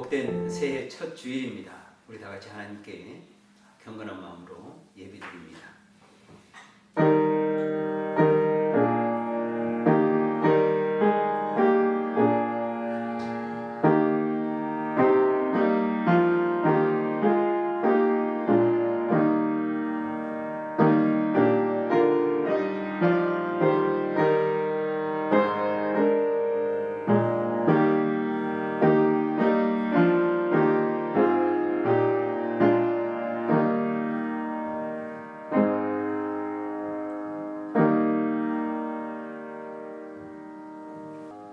복된 새해 첫 주일입니다. 우리 다 같이 하나님께 경건한 마음으로 예배드립니다.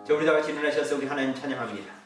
자, 우리 다 같이 일어나셔서 우리 하나님 찬양합니다.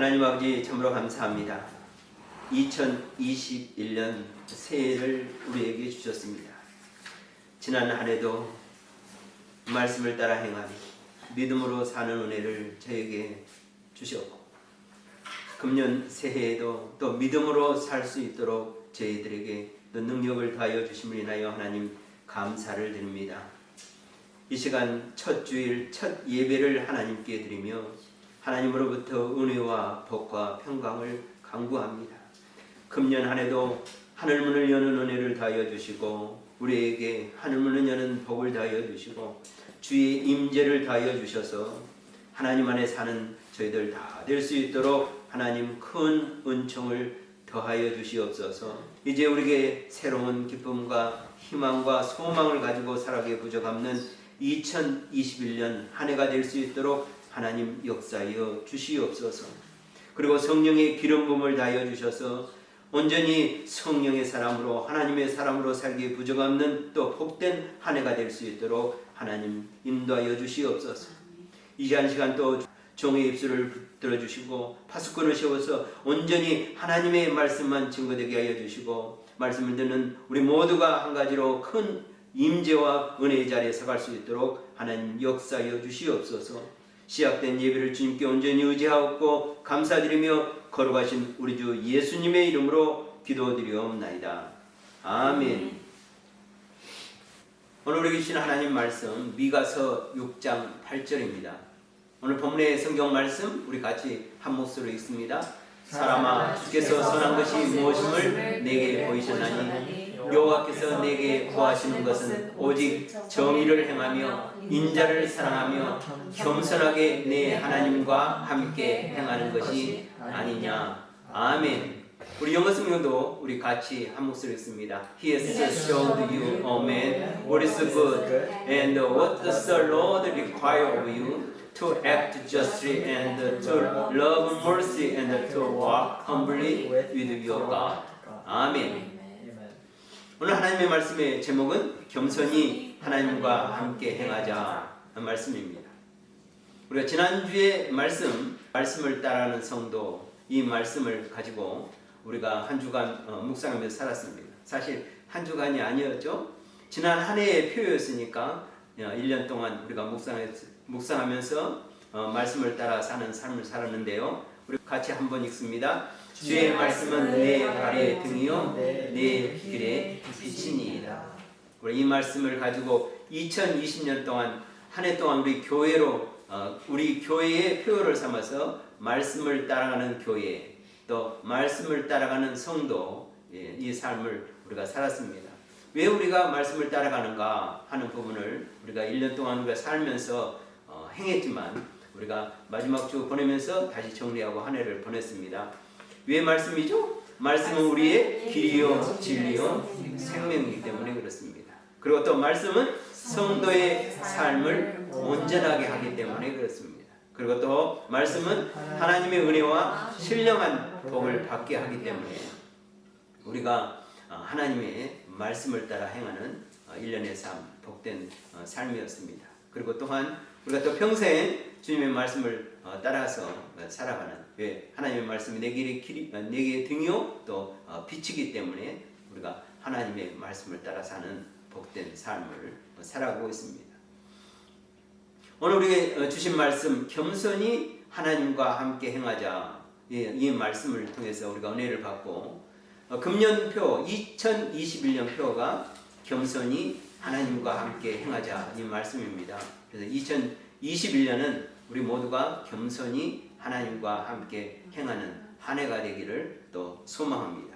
하나님 아버지 참으로 감사합니다. 2021년 새해를 우리에게 주셨습니다. 지난 한 해도 말씀을 따라 행하니 믿음으로 사는 은혜를 저에게 주셨고, 금년 새해에도 또 믿음으로 살 수 있도록 저희들에게 또 능력을 다하여 주심을 인하여 하나님 감사를 드립니다. 이 시간 첫 주일 첫 예배를 하나님께 드리며 하나님으로부터 은혜와 복과 평강을 간구합니다. 금년 한 해도 하늘문을 여는 은혜를 다하여 주시고, 우리에게 하늘문을 여는 복을 다하여 주시고, 주의 임재를 다하여 주셔서 하나님 안에 사는 저희들 다 될 수 있도록 하나님 큰 은총을 더하여 주시옵소서. 이제 우리에게 새로운 기쁨과 희망과 소망을 가지고 살아가기에 부족함는 2021년 한 해가 될 수 있도록 하나님 역사하여 주시옵소서. 그리고 성령의 기름 부음을 다하여 주셔서 온전히 성령의 사람으로, 하나님의 사람으로 살기에 부족함는 또 복된 한 해가 될 수 있도록 하나님 인도하여 주시옵소서. 이제 한 시간 또 종의 입술을 붙들어 주시고 파수꾼을 세워서 온전히 하나님의 말씀만 증거되게 하여 주시고, 말씀을 듣는 우리 모두가 한 가지로 큰 임재와 은혜의 자리에 서갈 수 있도록 하나님 역사하여 주시옵소서. 시작된 예배를 주님께 온전히 의지하옵고 감사드리며 걸어가신 우리 주 예수님의 이름으로 기도드리옵나이다. 아멘. 오늘 우리에게 주신 하나님 말씀 미가서 6장 8절입니다. 오늘 본문의 성경 말씀 우리 같이 한 목소리로 읽습니다. 사람아, 주께서 선한 것이 무엇임을 내게 보이셨나니 여호와께서 내게 구하시는 것은 오직 정의를 행하며 인자를 사랑하며 겸손하게 내 하나님과 함께 행하는 것이 아니냐. 아멘. 우리 영어 성경도 우리 같이 한 목소리 읽습니다. He has showed you, O man, what is good, and what does the Lord require of you, to act justly and to love mercy and to walk humbly with your God. 아멘. 오늘 하나님의 말씀의 제목은 겸손히 하나님과 함께 행하자 하는 말씀입니다. 우리가 지난주에 말씀을 따라하는 성도, 이 말씀을 가지고 우리가 한 주간 묵상하면서 살았습니다. 사실 한 주간이 아니었죠. 지난 한 해의 표였으니까 1년 동안 우리가 묵상하면서 말씀을 따라 사는 삶을 살았는데요. 우리 같이 한번 읽습니다. 주의 말씀은 내 발의 등이요 내 길의 빛이니이다. 우리 이 말씀을 가지고 2020년 동안 한 해 동안 우리 교회의 표를 삼아서 말씀을 따라가는 교회, 또 말씀을 따라가는 성도, 이 삶을 우리가 살았습니다. 왜 우리가 말씀을 따라가는가 하는 부분을 우리가 1년 동안 우리가 살면서 행했지만 우리가 마지막 주 보내면서 다시 정리하고 한 해를 보냈습니다. 왜 말씀이죠? 말씀은 우리의 길이요 진리요 생명이기 때문에 그렇습니다. 그리고 또 말씀은 성도의 삶을 온전하게 하기 때문에 그렇습니다. 그리고 또 말씀은 하나님의 은혜와 신령한 복을 받게 하기 때문에 우리가 하나님의 말씀을 따라 행하는 1년의 삶, 복된 삶이었습니다. 그리고 또한 우리가 또 평생 주님의 말씀을 따라서 살아가는, 왜 하나님의 말씀이 내 길의 등이요 또 빛이기 때문에 우리가 하나님의 말씀을 따라 사는 복된 삶을 살아가고 있습니다. 오늘 우리에게 주신 말씀, 겸손히 하나님과 함께 행하자, 이 말씀을 통해서 우리가 은혜를 받고, 금년표 2021년 표가 겸손히 하나님과 함께 행하자, 이 말씀입니다. 그래서 2021년은 우리 모두가 겸손히 하나님과 함께 행하는 한 해가 되기를 또 소망합니다.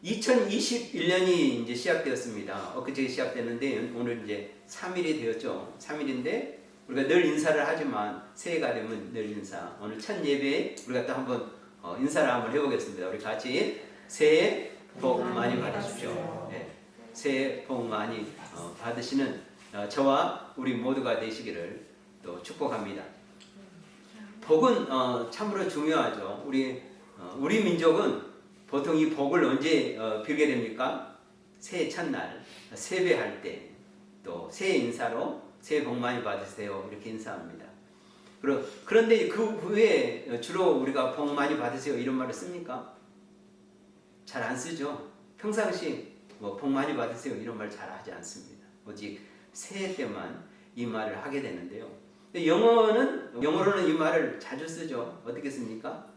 2021년이 이제 시작되었습니다. 엊그제 시작됐는데 오늘 이제 3일이 되었죠. 3일인데 우리가 늘 인사를 하지만 새해가 되면 늘 인사. 오늘 첫 예배에 우리가 또 한번 인사를 한번 해보겠습니다. 우리 같이 새해 복 많이 받으십시오. 네. 새해 복 많이 받으시는 저와 우리 모두가 되시기를 또 축복합니다. 복은 참으로 중요하죠. 우리 민족은 보통 이 복을 언제 빌게 됩니까? 새해 첫날, 세배할 때, 또 새해 인사로 새해 복 많이 받으세요 이렇게 인사합니다. 그런데 그 후에 주로 우리가 복 많이 받으세요 이런 말을 씁니까? 잘 안 쓰죠. 평상시 복 많이 받으세요 이런 말 잘 하지 않습니다. 오직 새해 때만 이 말을 하게 되는데요. 영어로는 이 말을 자주 쓰죠. 어떻게 씁니까?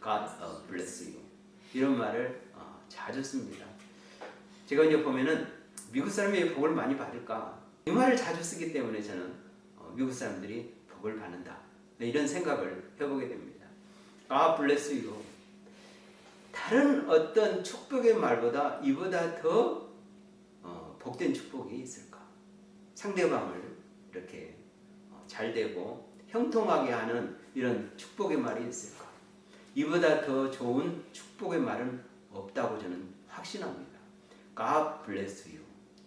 God bless you 이런 말을 자주 씁니다. 제가 이제 보면은 미국 사람이 왜 복을 많이 받을까? 이 말을 자주 쓰기 때문에 저는 미국 사람들이 복을 받는다 이런 생각을 해보게 됩니다. God bless you. 다른 어떤 축복의 말보다 이보다 더 복된 축복이 있을까? 상대방을 이렇게 잘 되고 형통하게 하는 이런 축복의 말이 있을까? 이보다 더 좋은 축복의 말은 없다고 저는 확신합니다. God bless you.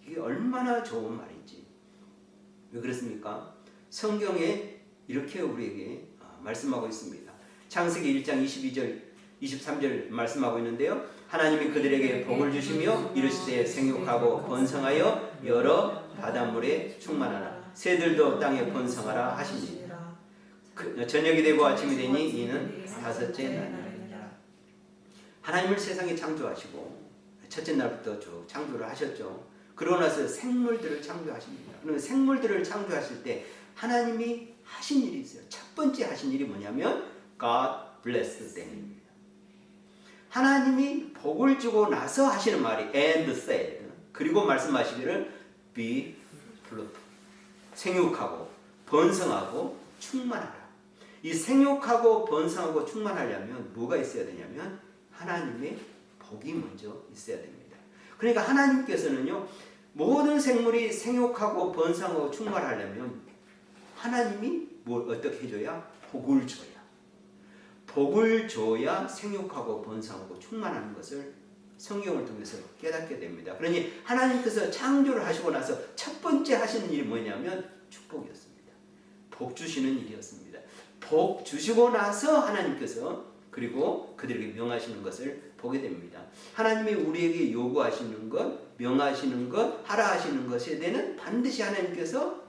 이게 얼마나 좋은 말인지. 왜 그렇습니까? 성경에 이렇게 우리에게 말씀하고 있습니다. 창세기 1장 22절 23절 말씀하고 있는데요. 하나님이 그들에게 복을 주시며 이르시되 생육하고 번성하여 여러 바닷물에 충만하라. 새들도 땅에 번성하라 하시니 저녁이 되고 아침이 되니 이는 다섯째 날이라. 하나님을 세상에 창조하시고 첫째 날부터 쭉 창조를 하셨죠. 그러고 나서 생물들을 창조하십니다. 그러면 생물들을 창조하실 때 하나님이 하신 일이 있어요. 첫 번째 하신 일이 뭐냐면 God bless them입니다. 하나님이 복을 주고 나서 하시는 말이 and said 그리고 말씀하시기를 be fruitful 생육하고 번성하고 충만하라. 이 생육하고 번성하고 충만하려면 뭐가 있어야 되냐면 하나님의 복이 먼저 있어야 됩니다. 그러니까 하나님께서는요 모든 생물이 생육하고 번성하고 충만하려면 하나님이 뭘 어떻게 해줘야? 복을 줘야. 복을 줘야 생육하고 번성하고 충만하는 것을 성경을 통해서 깨닫게 됩니다. 그러니 하나님께서 창조를 하시고 나서 첫 번째 하시는 일이 뭐냐면 축복이었습니다. 복 주시는 일이었습니다. 복 주시고 나서 하나님께서 그리고 그들에게 명하시는 것을 보게 됩니다. 하나님이 우리에게 요구하시는 것, 명하시는 것, 하라 하시는 것에 대해서는 반드시 하나님께서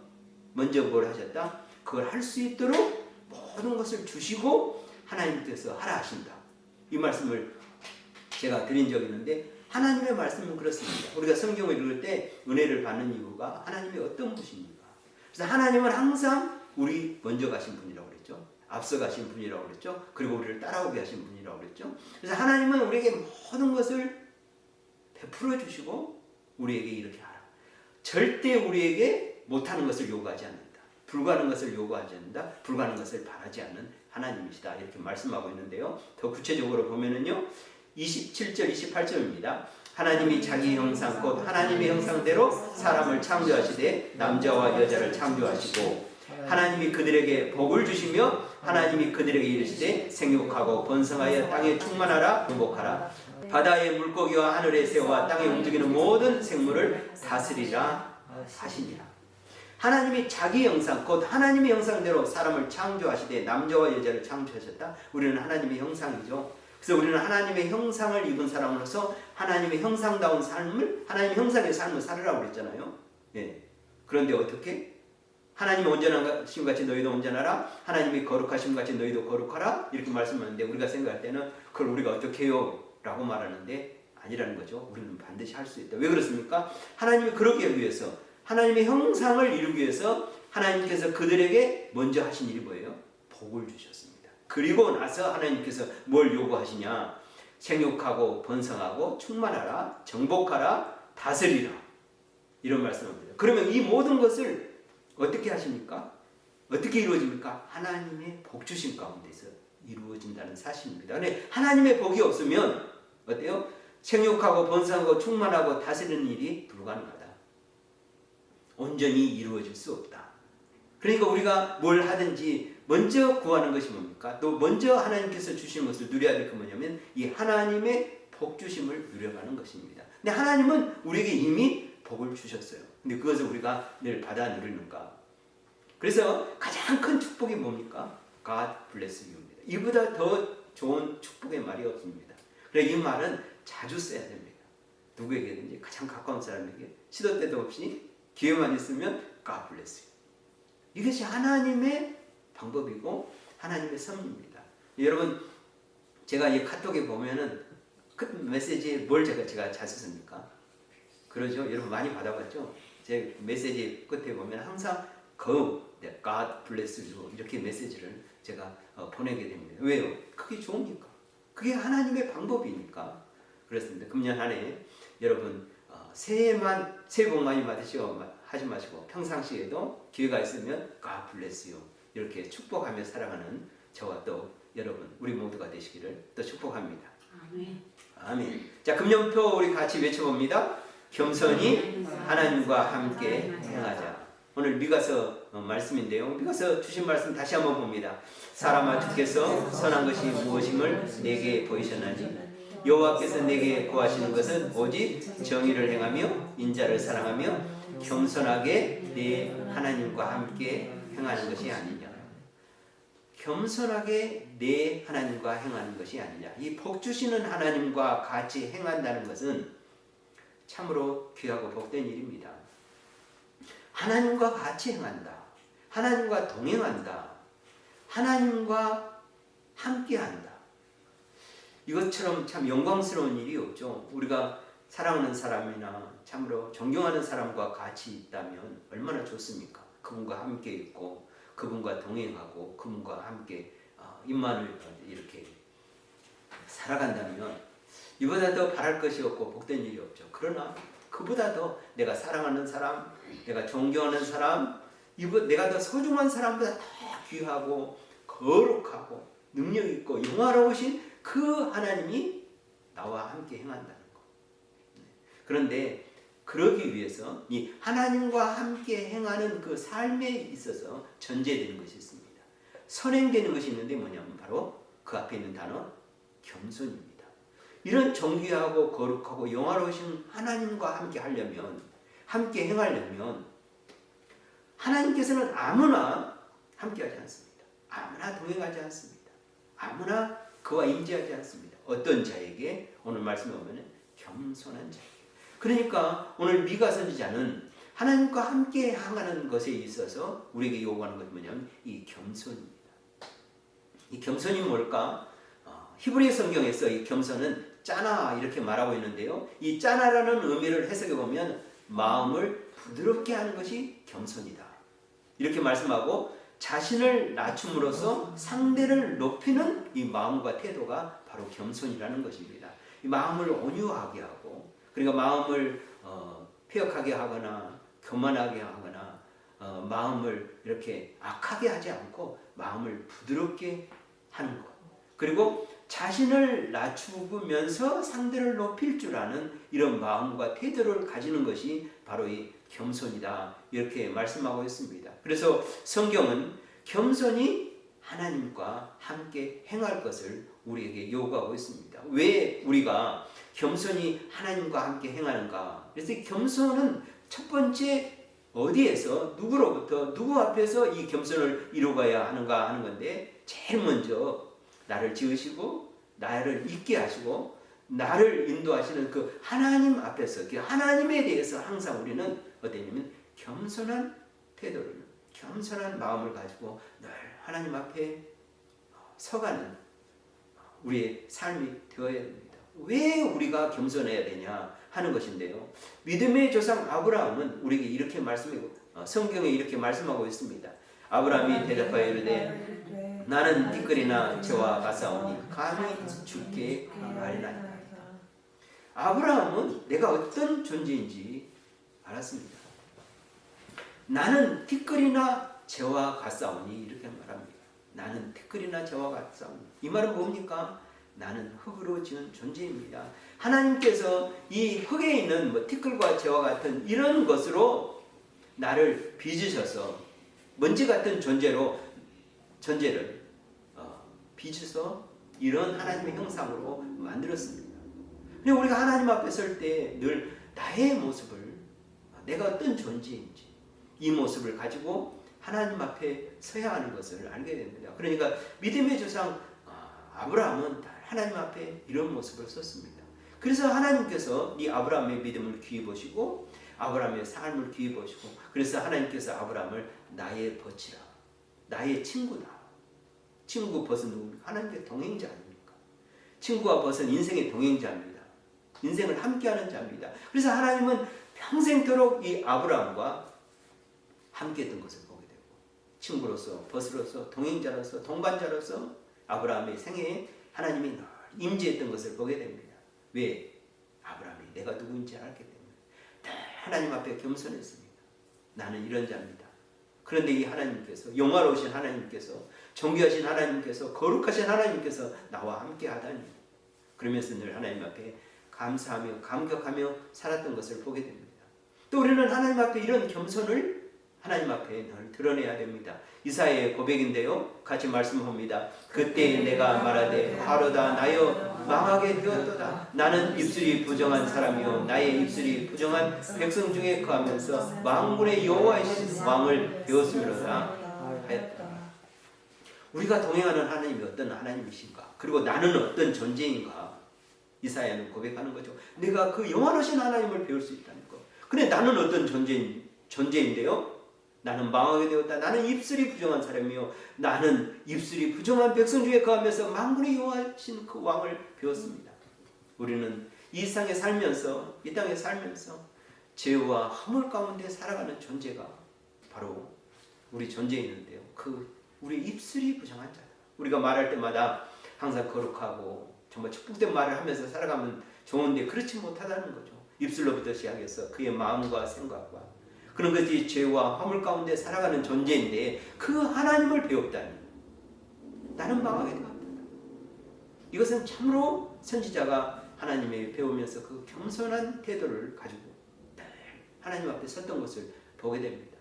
먼저 뭘 하셨다? 그걸 할 수 있도록 모든 것을 주시고 하나님께서 하라 하신다. 이 말씀을 제가 드린 적이 있는데 하나님의 말씀은 그렇습니다. 우리가 성경을 읽을 때 은혜를 받는 이유가 하나님이 어떤 분이십니까? 그래서 하나님은 항상 우리 먼저 가신 분이라고 그랬죠. 앞서 가신 분이라고 그랬죠. 그리고 우리를 따라오게 하신 분이라고 그랬죠. 그래서 하나님은 우리에게 모든 것을 베풀어 주시고 우리에게 이렇게 하라. 절대 우리에게 못하는 것을 요구하지 않는다. 불가능한 것을 요구하지 않는다. 불가능한 것을 바라지 않는 하나님이시다. 이렇게 말씀하고 있는데요. 더 구체적으로 보면은요. 27절 28절입니다. 하나님이 자기 형상 곧 하나님의 형상대로 사람을 창조하시되 남자와 여자를 창조하시고 하나님이 그들에게 복을 주시며 하나님이 그들에게 이르시되 생육하고 번성하여 땅에 충만하라 정복하라 바다의 물고기와 하늘의 새와 땅에 움직이는 모든 생물을 다스리라 하시니라. 하나님이 자기 형상 곧 하나님의 형상대로 사람을 창조하시되 남자와 여자를 창조하셨다. 우리는 하나님의 형상이죠. 그래서 우리는 하나님의 형상을 입은 사람으로서 하나님의 형상다운 삶을 하나님의 형상의 삶을 살으라고 그랬잖아요. 예. 그런데 어떻게? 하나님이 온전하신 같이 너희도 온전하라. 하나님이 거룩하신 같이 너희도 거룩하라. 이렇게 말씀하는데 우리가 생각할 때는 그걸 우리가 어떻게 해요? 라고 말하는데 아니라는 거죠. 우리는 반드시 할 수 있다. 왜 그렇습니까? 하나님이 그러기 위해서 하나님의 형상을 이루기 위해서 하나님께서 그들에게 먼저 하신 일이 뭐예요? 복을 주셨습니다. 그리고 나서 하나님께서 뭘 요구하시냐? 생육하고 번성하고 충만하라, 정복하라, 다스리라. 이런 말씀입니다. 그러면 이 모든 것을 어떻게 하십니까? 어떻게 이루어집니까? 하나님의 복 주심 가운데서 이루어진다는 사실입니다. 근데 하나님의 복이 없으면 어때요? 생육하고 번성하고 충만하고 다스리는 일이 불가능하다. 온전히 이루어질 수 없다. 그러니까 우리가 뭘 하든지 먼저 구하는 것이 뭡니까? 또 먼저 하나님께서 주시는 것을 누려야 될 게 뭐냐면 이 하나님의 복 주심을 누려가는 것입니다. 근데 하나님은 우리에게 이미 복을 주셨어요. 근데 그것을 우리가 늘 받아 누리는가? 그래서 가장 큰 축복이 뭡니까? God bless you입니다. 이보다 더 좋은 축복의 말이 없습니다. 그래서 이 말은 자주 써야 됩니다. 누구에게든지 가장 가까운 사람에게 시도 때도 없이 기회만 있으면 God bless you. 이것이 하나님의 방법이고 하나님의 섭리입니다. 여러분, 제가 이 카톡에 보면은 그 메시지에 뭘 제가 잘 썼습니까? 그러죠? 여러분 많이 받아봤죠? 제 메시지 끝에 보면 항상 God bless you 이렇게 메시지를 제가 보내게 됩니다. 왜요? 그게 좋으니까. 그게 하나님의 방법이니까 그렇습니다. 금년 한 해 여러분 새해 복 많이 받으시고 하지 마시고 평상시에도 기회가 있으면 God bless you 이렇게 축복하며 살아가는 저와 또 여러분 우리 모두가 되시기를 또 축복합니다. 아멘. 아멘. 자, 금년표 우리 같이 외쳐봅니다. 겸손히 하나님과 함께 행하자. 오늘 미가서 말씀인데요. 미가서 주신 말씀 다시 한번 봅니다. 사람아 주께서 선한 것이 무엇임을 내게 보이셨나니 여호와께서 내게 구하시는 것은 오직 정의를 행하며 인자를 사랑하며 겸손하게 내 하나님과 함께 행하는 것이 아니냐. 겸손하게 내 하나님과 행하는 것이 아니냐. 이 복 주시는 하나님과 같이 행한다는 것은 참으로 귀하고 복된 일입니다. 하나님과 같이 행한다. 하나님과 동행한다. 하나님과 함께한다. 이것처럼 참 영광스러운 일이 없죠. 우리가 사랑하는 사람이나 참으로 존경하는 사람과 같이 있다면 얼마나 좋습니까? 그분과 함께 있고 그분과 동행하고 그분과 함께 임만을 이렇게 살아간다면 이보다 더 바랄 것이 없고 복된 일이 없죠. 그러나 그보다 더 내가 사랑하는 사람, 내가 존경하는 사람, 내가 더 소중한 사람보다 더 귀하고 거룩하고 능력 있고 영화로우신 그 하나님이 나와 함께 행한다는 것. 그런데 그러기 위해서 이 하나님과 함께 행하는 그 삶에 있어서 전제되는 것이 있습니다. 선행되는 것이 있는데 뭐냐면 바로 그 앞에 있는 단어 겸손입니다. 이런 존귀하고 거룩하고 영화로우신 하나님과 함께 하려면, 함께 행하려면 하나님께서는 아무나 함께하지 않습니다. 아무나 동행하지 않습니다. 아무나 그와 임재하지 않습니다. 어떤 자에게? 오늘 말씀에 보면 겸손한 자에게. 그러니까 오늘 미가 선지자는 하나님과 함께 행하는 것에 있어서 우리에게 요구하는 것은 뭐냐면 이 겸손입니다. 이 겸손이 뭘까? 히브리 성경에서 이 겸손은 짜나 이렇게 말하고 있는데요. 이 짜나라는 의미를 해석해 보면 마음을 부드럽게 하는 것이 겸손이다. 이렇게 말씀하고 자신을 낮춤으로써 상대를 높이는 이 마음과 태도가 바로 겸손이라는 것입니다. 이 마음을 온유하게 하고 그러니까 마음을 폐역하게 하거나 교만하게 하거나 마음을 이렇게 악하게 하지 않고 마음을 부드럽게 하는 것. 그리고 자신을 낮추면서 상대를 높일 줄 아는 이런 마음과 태도를 가지는 것이 바로 이 겸손이다. 이렇게 말씀하고 있습니다. 그래서 성경은 겸손히 하나님과 함께 행할 것을 우리에게 요구하고 있습니다. 왜 우리가 겸손히 하나님과 함께 행하는가? 그래서 이 겸손은 첫 번째 어디에서 누구로부터 누구 앞에서 이 겸손을 이루어가야 하는가 하는 건데 제일 먼저 나를 지으시고 나를 있게 하시고 나를 인도하시는 그 하나님 앞에서 그 하나님에 대해서 항상 우리는 어땠냐면 겸손한 태도를 겸손한 마음을 가지고 늘 하나님 앞에 서가는 우리의 삶이 되어야 됩니다. 왜 우리가 겸손해야 되냐 하는 것인데요. 믿음의 조상 아브라함은 우리에게 이렇게 말씀하고 성경에 이렇게 말씀하고 있습니다. 아브라함이 대답하여 이르되 나는 티끌이나 재와 같사오니 감히 주께 알나이다. 아브라함은 내가 어떤 존재인지 알았습니다. 나는 티끌이나 재와 같사오니 이렇게 말합니다. 나는 티끌이나 재와 같사오니 이 말은 뭡니까? 나는 흙으로 지은 존재입니다. 하나님께서 이 흙에 있는 티끌과 재와 같은 이런 것으로 나를 빚으셔서 먼지 같은 존재를 빚어서 이런 하나님의 형상으로 만들었습니다. 근데 우리가 하나님 앞에 설 때 늘 나의 모습을 내가 어떤 존재인지 이 모습을 가지고 하나님 앞에 서야 하는 것을 알게 됩니다. 그러니까 믿음의 조상 아브라함은 하나님 앞에 이런 모습을 썼습니다. 그래서 하나님께서 이 아브라함의 믿음을 귀히 보시고 아브라함의 삶을 귀히 보시고 그래서 하나님께서 아브라함을 나의 벗이라 나의 친구다. 친구 벗은 누굽니까? 하나님께 동행자 아닙니까? 친구와 벗은 인생의 동행자입니다. 인생을 함께하는 자입니다. 그래서 하나님은 평생토록 이 아브라함과 함께했던 것을 보게 되고 친구로서, 벗으로서, 동행자로서, 동반자로서 아브라함의 생애에 하나님이 늘 임재했던 것을 보게 됩니다. 왜? 아브라함이 내가 누구인지 알았기 때문에 늘 하나님 앞에 겸손했습니다. 나는 이런 자입니다. 그런데 이 하나님께서, 영화로우신 하나님께서, 정귀하신 하나님께서, 거룩하신 하나님께서 나와 함께 하다니, 그러면서 늘 하나님 앞에 감사하며 감격하며 살았던 것을 보게 됩니다. 또 우리는 하나님 앞에 이런 겸손을 하나님 앞에 늘 드러내야 됩니다. 이사야의 고백인데요, 같이 말씀합니다. 그때 내가 말하되 하루다 나여 망하게 되었도다. 나는 입술이 부정한 사람이요 나의 입술이 부정한 백성 중에 거하면서 만군의 여호와이신 왕을 배웠음이로다 하였다. 우리가 동행하는 하나님이 어떤 하나님이신가, 그리고 나는 어떤 존재인가, 이사야는 고백하는 거죠. 내가 그 영원하신 하나님을 배울 수 있다는 것. 근데 나는 어떤 존재인데요, 나는 망하게 되었다. 나는 입술이 부정한 사람이요 나는 입술이 부정한 백성 중에 거하면서 만군의 여호와이신 그 왕을 배웠습니다. 우리는 이 땅에 살면서 죄와 허물 가운데 살아가는 존재가 바로 우리 존재이는데요, 우리 입술이 부정한 자다. 우리가 말할 때마다 항상 거룩하고 정말 축복된 말을 하면서 살아가면 좋은데 그렇지 못하다는 거죠. 입술로부터 시작해서 그의 마음과 생각과 그런 것이 죄와 화물 가운데 살아가는 존재인데 그 하나님을 배웠다니 나는 망하게 되었다. 이것은 참으로 선지자가 하나님을 배우면서 그 겸손한 태도를 가지고 하나님 앞에 섰던 것을 보게 됩니다.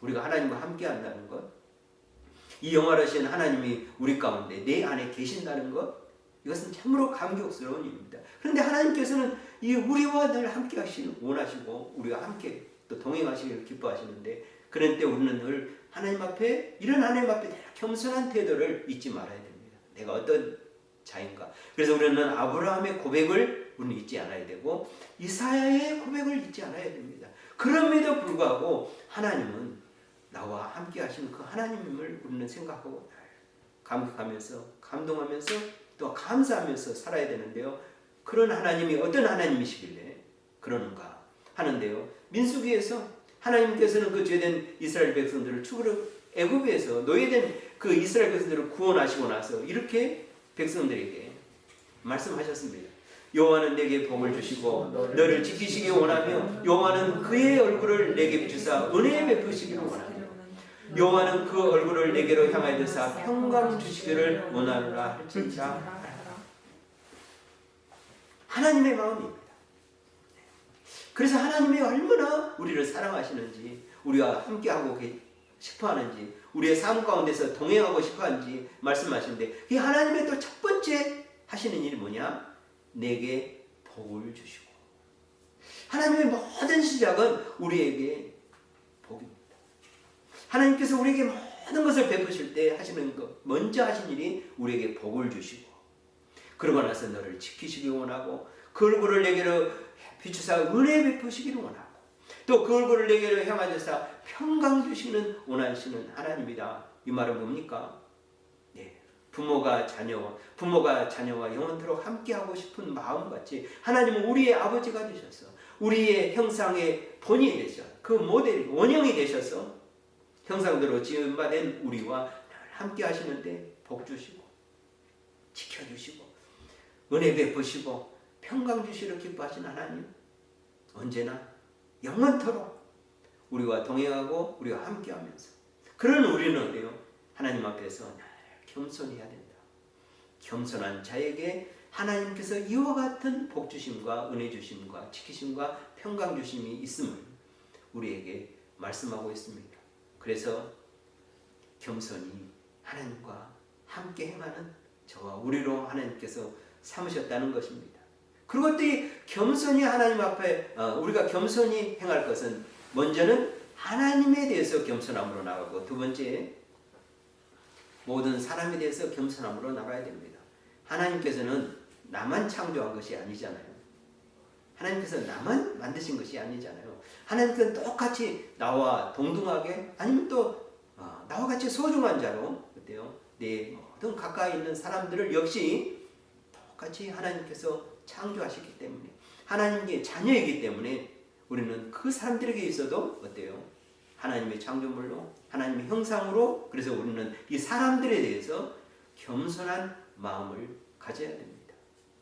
우리가 하나님과 함께 한다는 것, 이 영원하신 하나님이 우리 가운데 내 안에 계신다는 것, 이것은 참으로 감격스러운 일입니다. 그런데 하나님께서는 이 우리와 늘 함께 하시길 원하시고 우리가 함께 또 동행하시기를 기뻐하시는데, 그런 때 우리는 늘 하나님 앞에, 이런 하나님 앞에 겸손한 태도를 잊지 말아야 됩니다. 내가 어떤 자인가. 그래서 우리는 아브라함의 고백을 우리는 잊지 않아야 되고 이사야의 고백을 잊지 않아야 됩니다. 그럼에도 불구하고 하나님은 나와 함께 하시는 그 하나님을 우리는 생각하고 감격하면서 감동하면서 또 감사하면서 살아야 되는데요, 그런 하나님이 어떤 하나님이시길래 그러는가 하는데요, 민수기에서 하나님께서는 그 죄된 이스라엘 백성들을 애굽에서 노예된 그 이스라엘 백성들을 구원하시고 나서 이렇게 백성들에게 말씀하셨습니다. 여호와는 내게 복을 주시고 너를 지키시기 원하며 여호와는 그의 얼굴을 내게 비추사 은혜 베푸시기를 원하며 여호와는 그 얼굴을 내게로 향하여 드사 평강 주시기를 원하노라 할지니라. 하나님의 마음입니다. 그래서 하나님이 얼마나 우리를 사랑하시는지, 우리와 함께하고 싶어하는지, 우리의 삶 가운데서 동행하고 싶어하는지 말씀하시는데, 이 하나님의 또 첫 번째 하시는 일이 뭐냐? 내게 복을 주시고. 하나님의 모든 시작은 우리에게 복입니다. 하나님께서 우리에게 모든 것을 베푸실 때 하시는 것, 먼저 하신 일이 우리에게 복을 주시고, 그러고 나서 너를 지키시기 원하고 그 얼굴을 내게로 비추사 은혜 베푸시기를 원하고 또 그 얼굴을 내게로 향하셔서 평강 주시는 원하시는 하나님이다. 이 말은 뭡니까? 네, 부모가 자녀와 영원토록 함께하고 싶은 마음같이 하나님은 우리의 아버지가 되셔서 우리의 형상의 본이 되셔, 그 모델, 원형이 되셔서 형상대로 지음받은 우리와 함께 하시는데 복 주시고 지켜주시고 은혜 베푸시고 평강 주시기를 기뻐하시는 하나님, 언제나 영원토록 우리와 동행하고 우리와 함께하면서, 그런 우리는 어때요? 하나님 앞에서 늘 겸손해야 된다. 겸손한 자에게 하나님께서 이와 같은 복 주심과 은혜 주심과 지키심과 평강 주심이 있음을 우리에게 말씀하고 있습니다. 그래서 겸손히 하나님과 함께 행하는 저와 우리로 하나님께서 삼으셨다는 것입니다. 그리고 또 이 겸손히 하나님 앞에 우리가 겸손히 행할 것은 먼저는 하나님에 대해서 겸손함으로 나가고, 두 번째 모든 사람에 대해서 겸손함으로 나가야 됩니다. 하나님께서는 나만 창조한 것이 아니잖아요. 하나님께서 나만 만드신 것이 아니잖아요. 하나님께서는 똑같이 나와 동등하게, 아니면 또 나와 같이 소중한 자로 어때요? 내 모든 가까이 있는 사람들을 역시 똑같이 하나님께서 창조하셨기 때문에 하나님의 자녀이기 때문에 우리는 그 사람들에게 있어도 어때요? 하나님의 창조물로 하나님의 형상으로 그래서 우리는 이 사람들에 대해서 겸손한 마음을 가져야 됩니다.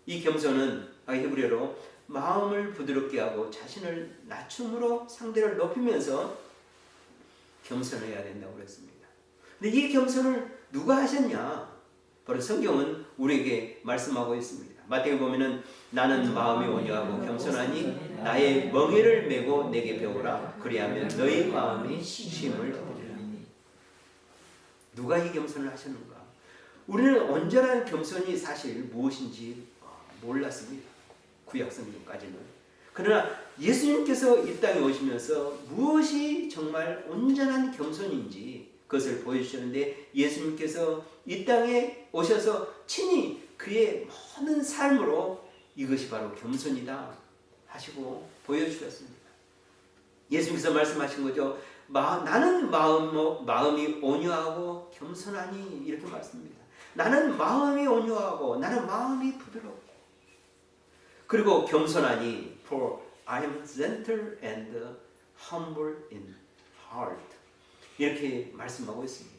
이 겸손은 히브리어로 마음을 부드럽게 하고 자신을 낮춤으로 상대를 높이면서 겸손해야 된다고 그랬습니다. 근데 이 겸손을 누가 하셨냐? 바로 성경은 우리에게 말씀하고 있습니다. 마태복음 보면은 나는 마음이 온유하고 겸손하니 나의 멍에를 메고 내게 배우라. 그리하면 너희 마음이 쉼을 얻으리라. 누가 이 겸손을 하셨는가? 우리는 온전한 겸손이 사실 무엇인지 몰랐습니다. 구약 성경까지는. 그러나 예수님께서 이 땅에 오시면서 무엇이 정말 온전한 겸손인지 그것을 보여주셨는데 예수님께서 이 땅에 오셔서 친히 그의 모든 삶으로 이것이 바로 겸손이다 하시고 보여주셨습니다. 예수님께서 말씀하신 거죠. 나는 마음이 온유하고 겸손하니 이렇게 말씀합니다. 나는 마음이 온유하고 나는 마음이 부드럽고 그리고 겸손하니 for I am gentle and humble in heart 이렇게 말씀하고 있습니다.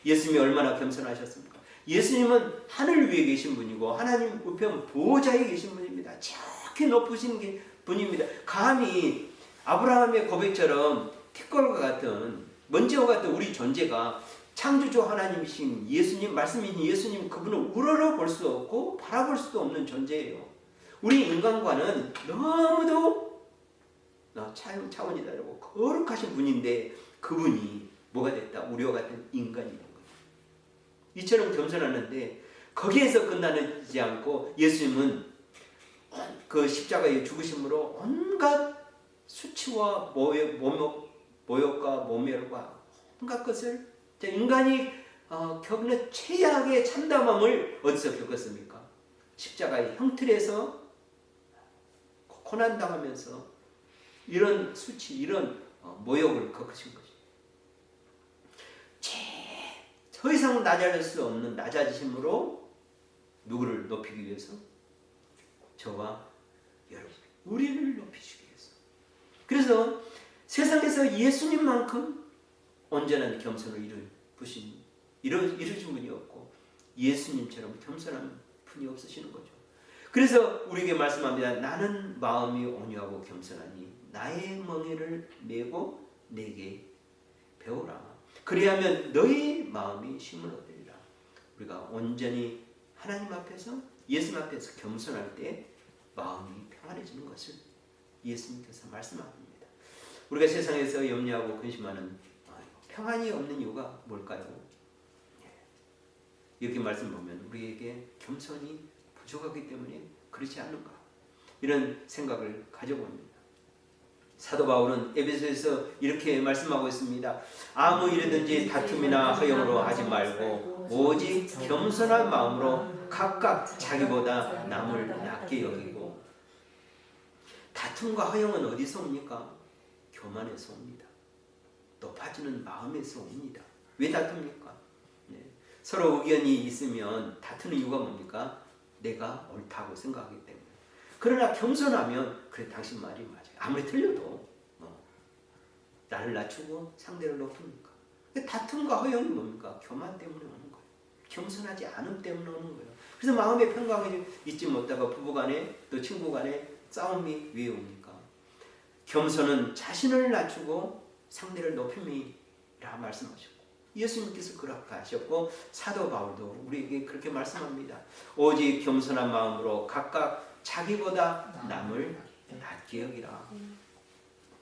예수님이 얼마나 겸손하셨습니까? 예수님은 하늘 위에 계신 분이고 하나님 우편 보좌에 계신 분입니다. 저렇게 높으신 분입니다. 감히 아브라함의 고백처럼 티끌과 같은 먼지와 같은 우리 존재가 창조주 하나님이신 예수님 말씀이신 예수님 그분을 우러러 볼 수 없고 바라볼 수도 없는 존재예요. 우리 인간과는 너무도 차원이 다르고 거룩하신 분인데 그분이 뭐가 됐다? 우리와 같은 인간이라는 거예요. 이처럼 겸손하는데 거기에서 끝나지 않고 예수님은 그 십자가의 죽으심으로 온갖 수치와 모욕과 모멸과 온갖 것을 인간이 겪는 최악의 참담함을 어디서 겪었습니까? 십자가의 형틀에서 고난당하면서 이런 수치, 이런 모욕을 겪으신 거죠. 더 이상 낮아질 수 없는 낮아지심으로 누구를 높이기 위해서? 저와 여러분, 우리를 높이시기 위해서. 그래서 세상에서 예수님만큼 온전한 겸손을 이루신 분이 없고 예수님처럼 겸손한 분이 없으시는 거죠. 그래서 우리에게 말씀합니다. 나는 마음이 온유하고 겸손하니 나의 멍에를 메고 내게 배우라. 그리하면 너희 마음이 쉼을 얻으리라. 우리가 온전히 하나님 앞에서 예수님 앞에서 겸손할 때 마음이 평안해지는 것을 예수님께서 말씀합니다. 우리가 세상에서 염려하고 근심하는 평안이 없는 이유가 뭘까요? 이렇게 말씀 보면 우리에게 겸손이 부족하기 때문에 그렇지 않은가 이런 생각을 가져봅니다. 사도 바울은 에베소에서 이렇게 말씀하고 있습니다. 아무 일이든지 다툼이나 허영으로 하지 말고 오직 겸손한 마음으로 각각 자기보다 남을 낮게 여기고. 다툼과 허영은 어디서 옵니까? 교만에서 옵니다. 높아지는 마음에서 옵니다. 왜 다툽니까? 서로 의견이 있으면 다투는 이유가 뭡니까? 내가 옳다고 생각하기 때문에. 그러나 겸손하면 그래 당신 말이 맞아요. 아무리 틀려도 나를 낮추고 상대를 높입니까? 다툼과 허영이 뭡니까? 교만 때문에 오는 거예요. 겸손하지 않음 때문에 오는 거예요. 그래서 마음의 평강을 잊지 못하고 부부간에 또 친구간에 싸움이 왜 옵니까? 겸손은 자신을 낮추고 상대를 높임이라 말씀하셨고 예수님께서 그렇게 하셨고 사도 바울도 우리에게 그렇게 말씀합니다. 오직 겸손한 마음으로 각각 자기보다 남을 낮게 여기라.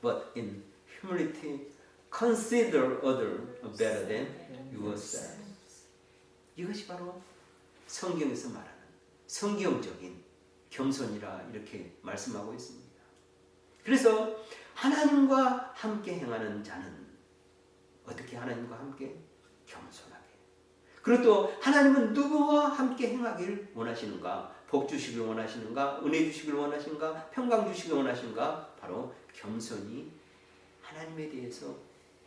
But in humility consider other better than yourself. 이것이 바로 성경에서 말하는 성경적인 겸손이라 이렇게 말씀하고 있습니다. 그래서 하나님과 함께 행하는 자는 어떻게 하나님과 함께? 겸손하게. 그리고 또 하나님은 누구와 함께 행하길 원하시는가? 복 주시길 원하시는가? 은혜 주시길 원하시는가? 평강 주시길 원하시는가? 바로 겸손히 하나님에 대해서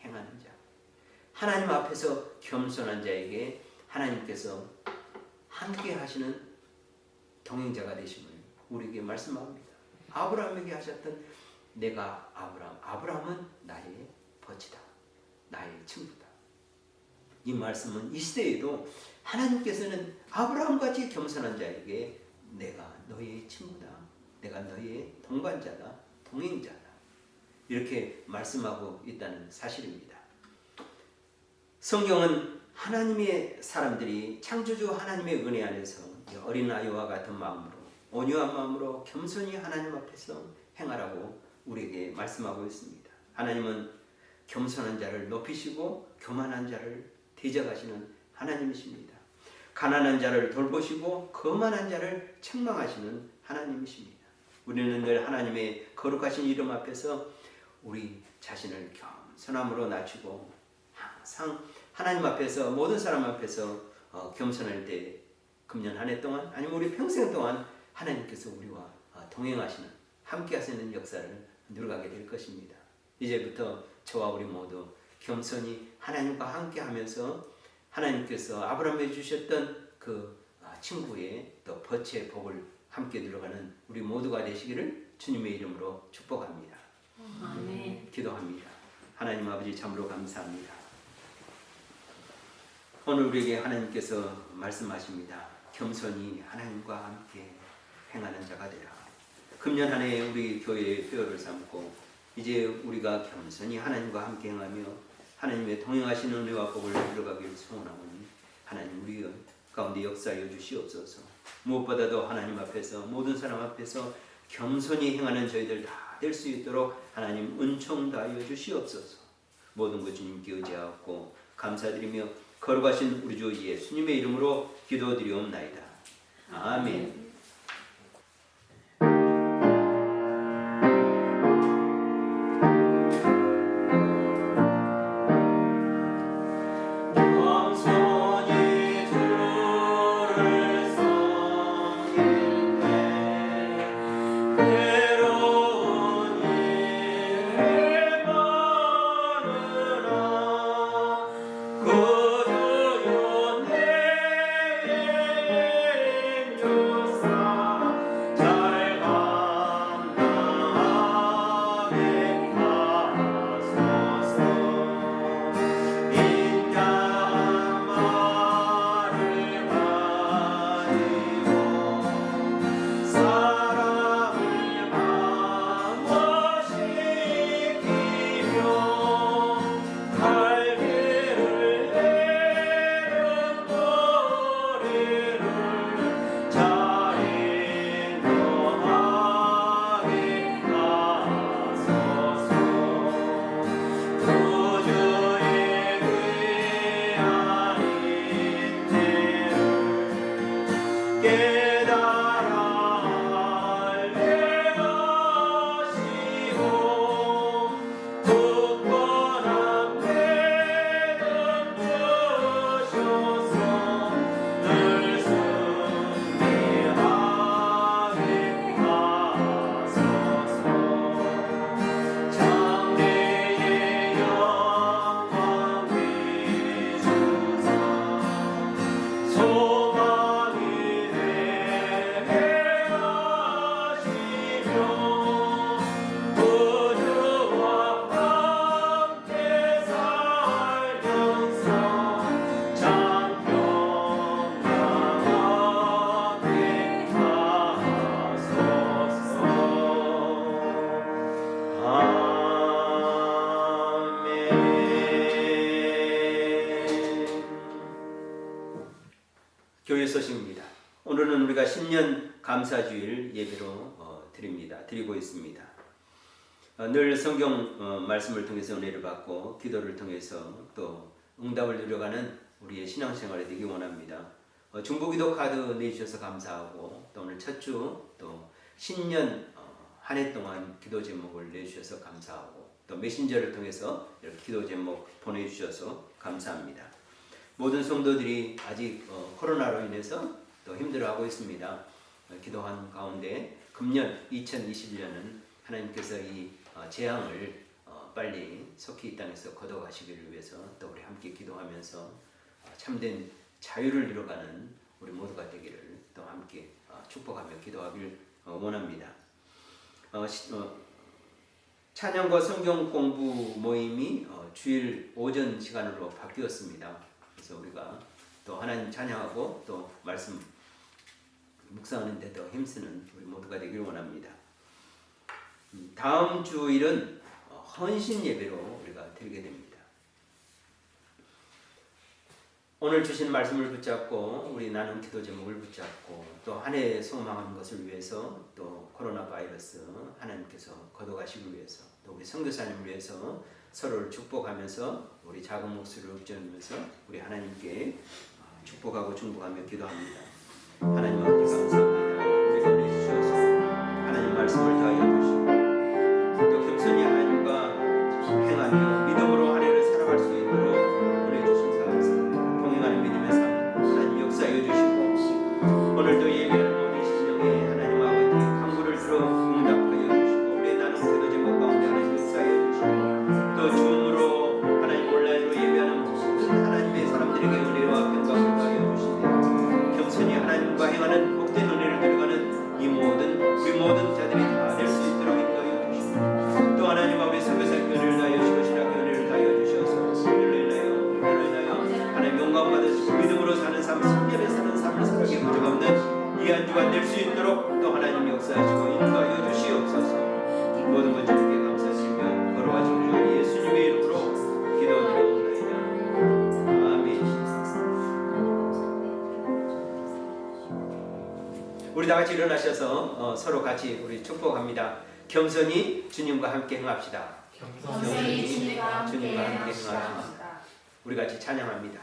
행하는 자. 하나님 앞에서 겸손한 자에게 하나님께서 함께 하시는 동행자가 되심을 우리에게 말씀합니다. 아브라함에게 하셨던 내가 아브라함은 나의 버치다, 나의 친구다. 이 말씀은 이 시대에도 하나님께서는 아브라함같이 겸손한 자에게 내가 너의 친구다, 내가 너의 동반자다, 동행자다, 이렇게 말씀하고 있다는 사실입니다. 성경은 하나님의 사람들이 창조주 하나님의 은혜 안에서 어린아이와 같은 마음으로, 온유한 마음으로 겸손히 하나님 앞에서 행하라고 우리에게 말씀하고 있습니다. 하나님은 겸손한 자를 높이시고 교만한 자를 대적하시는 하나님이십니다. 가난한 자를 돌보시고 거만한 자를 책망하시는 하나님이십니다. 우리는 늘 하나님의 거룩하신 이름 앞에서 우리 자신을 겸손함으로 낮추고 항상 하나님 앞에서, 모든 사람 앞에서 겸손할 때, 금년 한 해 동안 아니면 우리 평생 동안 하나님께서 우리와 동행하시는, 함께 하시는 역사를 누려가게 될 것입니다. 이제부터 저와 우리 모두 겸손히 하나님과 함께 하면서 하나님께서 아브라함에 주셨던 그 친구의 또 버치의 복을 함께 누려가는 우리 모두가 되시기를 주님의 이름으로 축복합니다. 아멘. 기도합니다. 하나님 아버지, 참으로 감사합니다. 오늘 우리에게 하나님께서 말씀하십니다. 겸손히 하나님과 함께 행하는 자가 되라. 금년 한 해 우리 교회의 표어를 삼고 이제 우리가 겸손히 하나님과 함께 행하며 하나님의 동행하시는 은혜와 복을 이루어가기를 소원하오니 하나님 우리 가운데 역사하여 주시옵소서. 무엇보다도 하나님 앞에서, 모든 사람 앞에서 겸손히 행하는 저희들 다 될 수 있도록 하나님 은총 다하여 주시옵소서. 모든 것 주님께 의지하고 감사드리며 거룩하신 우리 주 예수님의 이름으로 기도드리옵나이다. 아멘. 교회 소식입니다. 오늘은 우리가 신년 감사주일 예배로 드리고 있습니다. 늘 성경 말씀을 통해서 은혜를 받고 기도를 통해서 또 응답을 누려가는 우리의 신앙생활이 되기 원합니다. 중보기도 카드 내주셔서 감사하고 또 오늘 첫 주 또 신년 한 해 동안 기도 제목을 내주셔서 감사하고 또 메신저를 통해서 이렇게 기도 제목 보내주셔서 감사합니다. 모든 성도들이 아직 코로나로 인해서 또 힘들어하고 있습니다. 기도한 가운데 금년 2021년은 하나님께서 이 재앙을 빨리 속히 이 땅에서 거둬가시기를 위해서 또 우리 함께 기도하면서 참된 자유를 이뤄가는 우리 모두가 되기를 또 함께 축복하며 기도하길 원합니다. 찬양과 성경 공부 모임이 주일 오전 시간으로 바뀌었습니다. 그래서 우리가 또 하나님 찬양하고 또 말씀 묵상하는 데 더 힘쓰는 우리 모두가 되길 원합니다. 다음 주일은 헌신 예배로 우리가 드리게 됩니다. 오늘 주신 말씀을 붙잡고 우리 나눈 기도 제목을 붙잡고 또 한 해 소망하는 것을 위해서 또 코로나 바이러스 하나님께서 거둬가시기 위해서 또 우리 선교사님을 위해서 서로를 축복하면서 우리 작은 목소리를 읊조리면서 우리 하나님께 축복하고 중보하며 기도합니다. 하나님 아버지 감사합니다. 우리가 은혜 주셔서 하나님 말씀을 다하여 주시고 또 겸손히 하나님과 행하며 믿음으로 한 해를 살아갈 수 있도록 은혜 주신 감사합니다. 동행하는 믿음의 삶 하나님 역사해 주시고 오늘도 예배하는 모든 심령에 하나님 아버지 간구를 들어 응답하여 주시고 우리의 나눔 기도 제목 가운데 하나님 역사해 주시고 또 줌으로 하나님 온라인으로 예배하는 모든 하나님의 사람들에게 은혜와 평강을 더하여 주시며 겸손히 하나님과 행하는 복된 은혜를 들어가는 이 우리 모든 자들이 다 될 수 있도록 인도하여 주시고 또 하나님 아버지 선교사님께 은혜를 다하여 주시고 신학교 은혜를 다하여 주셔서 별로 인하여 하나님 영광 받으시고 믿음으로 사는 삶, 성결에 사는 삶을 살게 부족없는 이 한 주간 될 수 있도록 또 하나님 역사하시고 인도하여 주시옵소서. 모든 것 주님께 감사드리며 걸어가신 주 예수님의 이름으로 기도드리옵나이다. 아멘. 우리 다 같이 일어나셔서 서로 같이 우리 축복합니다. 겸손히 주님과 함께 행합시다. 겸손히 주님과 함께 행합시다. 우리 같이 찬양합니다.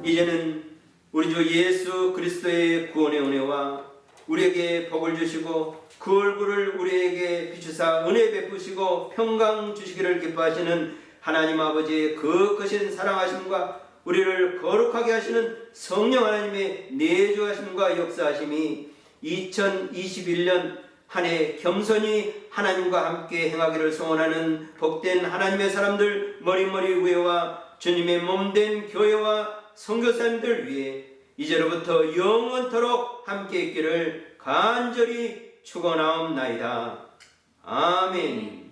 이제는 우리 주 예수 그리스도의 구원의 은혜와 우리에게 복을 주시고 그 얼굴을 우리에게 비추사 은혜 베푸시고 평강 주시기를 기뻐하시는 하나님 아버지의 그 크신 사랑하심과 우리를 거룩하게 하시는 성령 하나님의 내주하심과 역사하심이 2021년 한 해 겸손히 하나님과 함께 행하기를 소원하는 복된 하나님의 사람들 머리머리 위에와 주님의 몸된 교회와 선교사님들 위해 이제로부터 영원토록 함께 있기를 간절히 축원하옵나이다. 아멘.